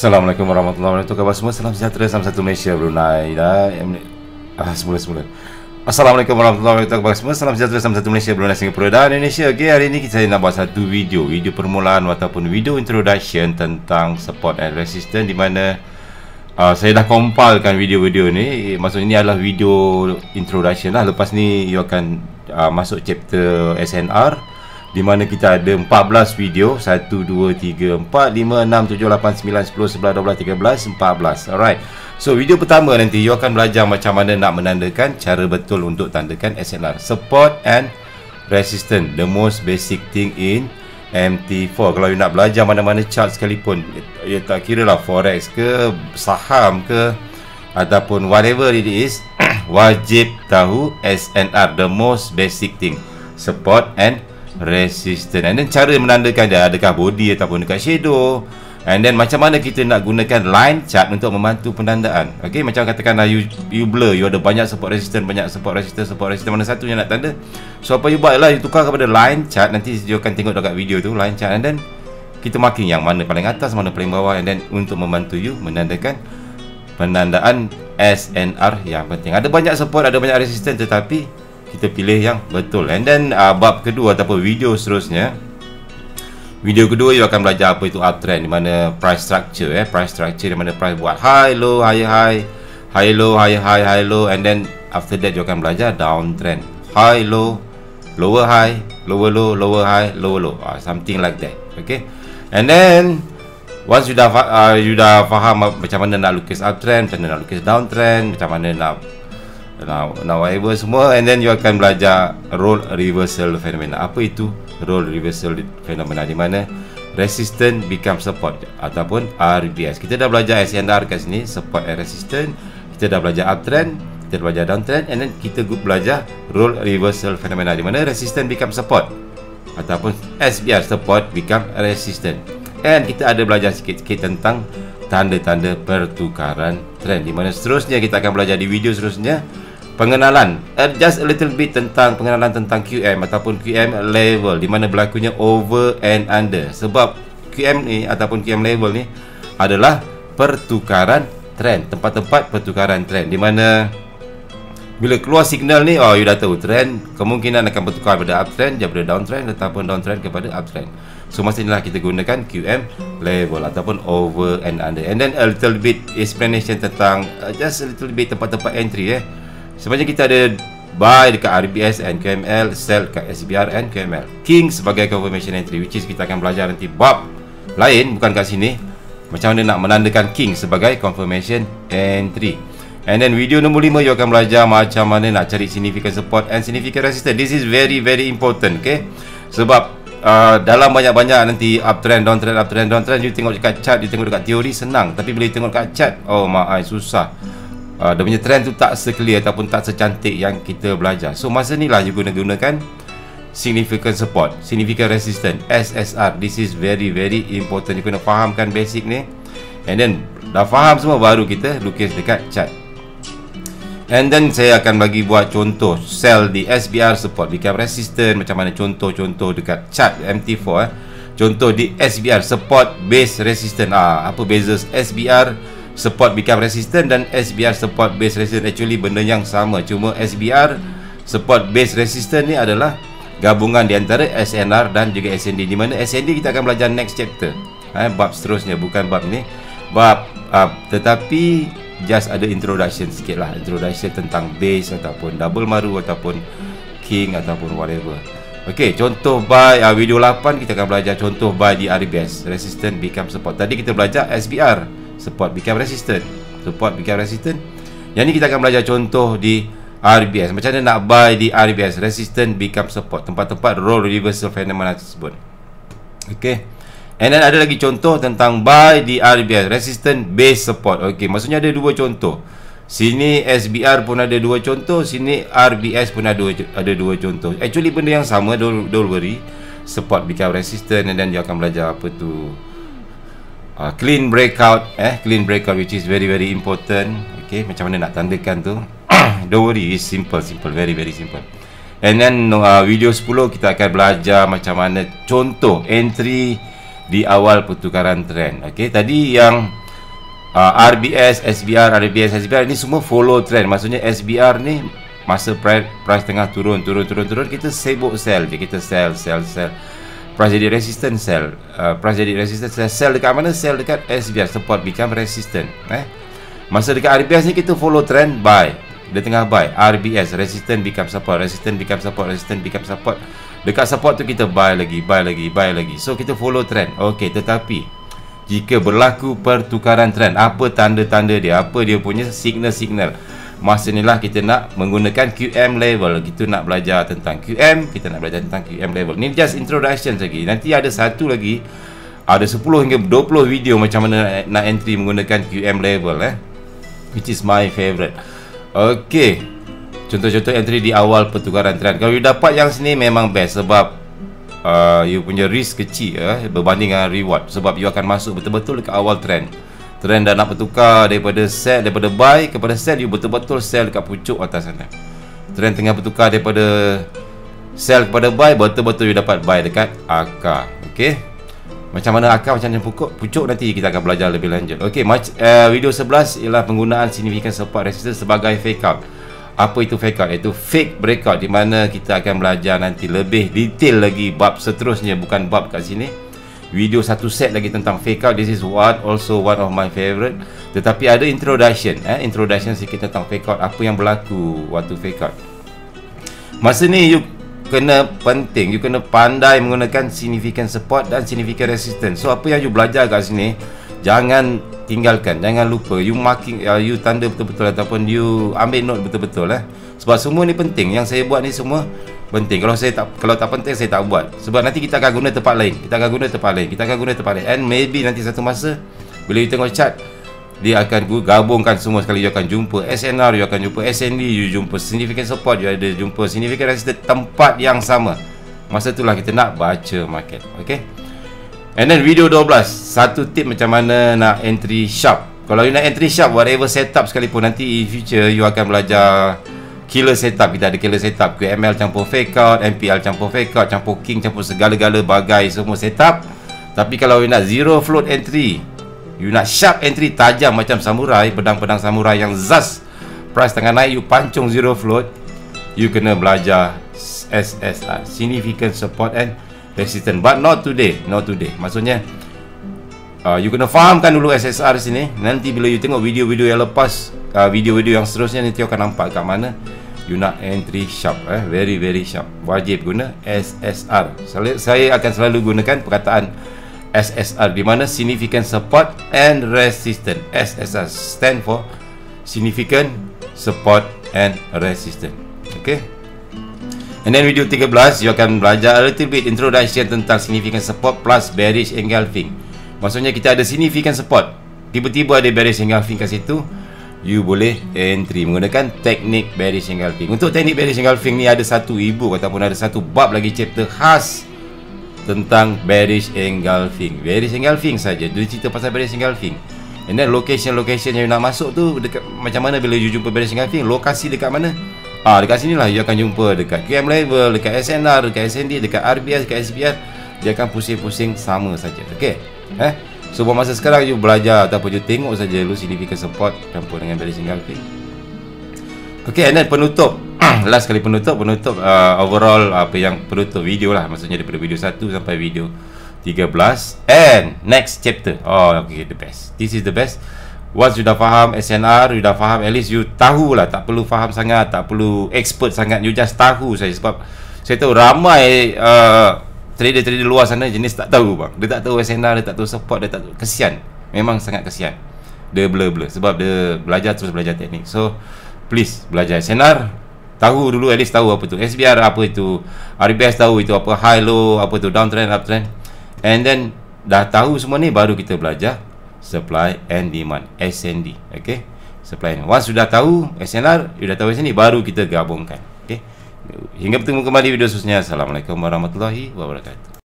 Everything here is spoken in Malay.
Assalamualaikum warahmatullahi wabarakatuh. Khabar semua, salam sejahtera, salam satu Malaysia, Brunei. Semula. Assalamualaikum warahmatullahi wabarakatuh. Khabar semua, salam sejahtera, salam satu Malaysia, Brunei, Singapura dan Indonesia. Okey, hari ini saya nak buat satu video permulaan ataupun video introduction tentang support and resistance, di mana saya dah compilekan video-video ni. Maksudnya ni adalah video introduction lah. Lepas ni you akan masuk chapter SNR, di mana kita ada 14 video, 1, 2, 3, 4, 5, 6, 7, 8, 9, 10, 11, 12, 13, 14. Alright. So video pertama nanti you akan belajar macam mana nak menandakan, cara betul untuk tandakan SNR, support and resistance, the most basic thing in MT4. Kalau you nak belajar mana-mana chart sekalipun, ya tak kira lah forex ke, saham ke, ataupun whatever it is, wajib tahu SNR, the most basic thing, support and resistance. And then cara menandakan dia, adakah body ataupun dekat shadow, and then macam mana kita nak gunakan line chart untuk membantu penandaan. Okay, macam katakanlah you blur, you ada banyak support resistance, mana satu yang nak tanda. So apa you buat lah, you tukar kepada line chart. Nanti you akan tengok dekat video tu line chart, and then kita marking yang mana paling atas, mana paling bawah, and then untuk membantu you menandakan penandaan SNR yang penting. Ada banyak support, ada banyak resistance, tetapi kita pilih yang betul. And then bab kedua ataupun video seterusnya, video kedua you akan belajar apa itu uptrend, di mana price structure, price structure, di mana price buat high low, high low, high low, and then after that you akan belajar downtrend, high low, lower high, lower low, lower high, lower low, something like that. Okay, and then once you dah faham macam mana nak lukis uptrend, macam mana nak lukis downtrend, macam mana nak whatever semua, and then you akan belajar role reversal phenomena. Apa itu role reversal phenomena, di mana resistance become support ataupun RBS. Kita dah belajar SNR kat sini, support and resistance. Kita dah belajar uptrend, kita dah belajar downtrend, and then kita belajar role reversal phenomena, di mana resistance become support ataupun SBR, support become resistance. And kita ada belajar sikit-sikit tentang tanda-tanda pertukaran trend, di mana seterusnya kita akan belajar di video seterusnya pengenalan, just a little bit tentang pengenalan tentang QM ataupun QM level, di mana berlakunya over and under. Sebab QM ni ataupun QM level ni adalah pertukaran trend, tempat-tempat pertukaran trend, di mana bila keluar signal ni, you dah tahu trend kemungkinan akan bertukar daripada uptrend daripada downtrend, ataupun downtrend kepada uptrend. So masa inilah kita gunakan QM level ataupun over and under. And then a little bit explanation tentang just a little bit tempat-tempat entry. Sebenarnya kita ada buy dekat RBS and QML, sell dekat SBR and QML, King sebagai confirmation entry, which is kita akan belajar nanti bab lain, bukan kat sini, macam mana nak menandakan King sebagai confirmation entry. And then video nombor 5 you akan belajar macam mana nak cari significant support and significant resistance. This is very very important, okay? Sebab dalam banyak-banyak nanti uptrend, downtrend, you tengok dekat chart, you tengok dekat teori senang, tapi bila you tengok dekat chart, susah. Dia punya trend tu tak se-clear ataupun tak secantik yang kita belajar. So masa ni lah you gunakan significant support, significant resistance, SSR. This is very very important. You kena fahamkan basic ni, and then dah faham semua, baru kita lukis dekat chart. And then saya akan bagi buat contoh sell di SBR, support become resistance, macam mana contoh-contoh dekat chart MT4. Contoh di SBR, support base resistance. Apa beza SBR support become resistance dan SBR support base resistance? Actually benda yang sama, cuma SBR support base resistance ni adalah gabungan di antara SNR dan juga SND, di mana SND kita akan belajar next chapter, bab seterusnya, bukan bab ni, tetapi just ada introduction sikit lah, introduction tentang base ataupun double maru ataupun king ataupun whatever. Ok, contoh buy video 8 kita akan belajar contoh buy di RBS, resistance become support. Tadi kita belajar SBR, support become resistance, support become resistance. Yang ni kita akan belajar contoh di RBS, macam mana nak buy di RBS, resistance become support, tempat-tempat role reversal phenomena tersebut. Ok, and then ada lagi contoh tentang buy di RBS, resistance base support. Ok, maksudnya ada dua contoh. Sini SBR pun ada dua contoh, sini RBS pun ada dua contoh. Actually benda yang sama, don't worry. Support become resistance, and then dia akan belajar apa tu, clean breakout, clean breakout, which is very very important. Okay, macam mana nak tandakan tu. Don't worry, it's simple, very very simple. And then video 10 kita akan belajar macam mana contoh entry di awal pertukaran trend. Okey, tadi yang RBS, SBR, RBS, SBR ni semua follow trend. Maksudnya SBR ni masa price tengah turun, kita sibuk sell je. Kita sell. Price jadi resistant, sell. Price jadi resistant, sell dekat mana? Sell dekat SBR, support become resistant. Masa dekat RBS ni kita follow trend, buy. Dia tengah buy. RBS, resistant become support, resistant become support, resistant become support. Dekat support tu kita buy lagi. So kita follow trend. Okey, tetapi jika berlaku pertukaran trend, apa tanda-tanda dia? Apa dia punya signal-signal? Masa inilah kita nak menggunakan QM level. Kita nak belajar tentang QM, kita nak belajar tentang QM level. Ni just introduction lagi. Nanti ada satu lagi, ada 10 hingga 20 video macam mana nak entry menggunakan QM level, which is my favorite. Okey, contoh-contoh entry di awal pertukaran trend. Kalau you dapat yang sini memang best, sebab you punya risk kecil berbanding dengan reward. Sebab you akan masuk betul-betul dekat awal trend. Trend dah nak bertukar daripada sell, daripada buy kepada sell, you betul-betul sell dekat pucuk atas sana. Trend tengah bertukar daripada sell kepada buy, betul-betul you dapat buy dekat akar. Okey, macam mana akar, macam mana pucuk, nanti kita akan belajar lebih lanjut. Okey, video 11 ialah penggunaan significant support resistance sebagai fake out. Apa itu fake out? Iaitu fake breakout, di mana kita akan belajar nanti lebih detail lagi bab seterusnya, bukan bab kat sini. Video satu set lagi tentang fake out. This is also one of my favorite. Tetapi ada introduction, introduction sikit tentang fake out, apa yang berlaku waktu fake out. Masa ni you kena penting, you kena pandai menggunakan significant support dan significant resistance. So apa yang you belajar kat sini, jangan tinggalkan, jangan lupa. You marking, you tanda betul-betul ataupun you ambil note betul-betul sebab semua ni penting. Yang saya buat ni semua penting. Kalau tak penting, saya tak buat. Sebab nanti kita akan guna tempat lain. Kita akan guna tempat lain. And maybe nanti satu masa bila you tengok chart, dia akan gabungkan semua sekali. You akan jumpa SNR, you akan jumpa SND, you jumpa significant support, you ada jumpa significant resistance, tempat yang sama. Masa itulah kita nak baca market. Okay. And then video 12, satu tip macam mana nak entry sharp. Kalau you nak entry sharp, whatever setup sekalipun, nanti in future you akan belajar killer setup. Kita ada killer setup, QML campur fake out, MPL campur fake out, campur king, campur segala-gala bagai semua setup. Tapi kalau you nak zero float entry, you nak sharp entry, tajam macam samurai, pedang-pedang samurai yang zas, price tengah naik, you pancung zero float, you kena belajar SSR, significant support and resistance. But not today. Maksudnya you kena fahamkan dulu SSR sini. Nanti bila you tengok video-video yang lepas, video-video yang seterusnya, nanti you akan nampak kat mana you nak entry sharp. Very sharp. Wajib guna SSR. Saya akan selalu gunakan perkataan SSR, di mana significant support and resistance. SSR stand for significant support and resistance. Okay. And then video 13, you akan belajar a little bit introduction tentang significant support plus bearish engulfing. Maksudnya kita ada significant support, tiba-tiba ada bearish engulfing kat situ, you boleh entry menggunakan teknik bearish engulfing. Untuk teknik bearish engulfing ni ada satu ebook ataupun ada satu bab lagi chapter khas tentang bearish engulfing. Bearish engulfing saja, dia cerita pasal bearish engulfing. And then location yang you nak masuk tu dekat, macam mana bila you jumpa bearish engulfing, lokasi dekat mana? Dekat sini lah you akan jumpa dekat QM level, dekat SNR, dekat SND, dekat RBS, dekat SBR. Dia akan pusing-pusing sama saja. Okey. So buat masa sekarang you belajar ataupun you tengok saja dulu significant support campur dengan bearish engulfing. Okey, and then penutup. Last kali penutup overall apa yang penutup video lah, maksudnya daripada video 1 sampai video 13 and next chapter. Okay, the best. This is the best. Once you dah faham SNR, you dah faham, at least you tahu lah. Tak perlu faham sangat, tak perlu expert sangat, you just tahu saja. Sebab saya tahu ramai trader-trader luar sana jenis tak tahu bang. Dia tak tahu SNR, dia tak tahu support, dia tak tahu. Kesian, memang sangat kesian. Dia blur-blur sebab dia terus belajar teknik. So please belajar SNR, tahu dulu, at least tahu apa tu SBR, apa itu RBS, tahu itu apa high low, apa tu downtrend uptrend. And then dah tahu semua ni, baru kita belajar supply and demand, SND. Okay, supply and demand. Once sudah tahu SNR, you dah tahu SND, baru kita gabungkan. Okay, hingga bertemu kembali video seterusnya. Assalamualaikum warahmatullahi wabarakatuh.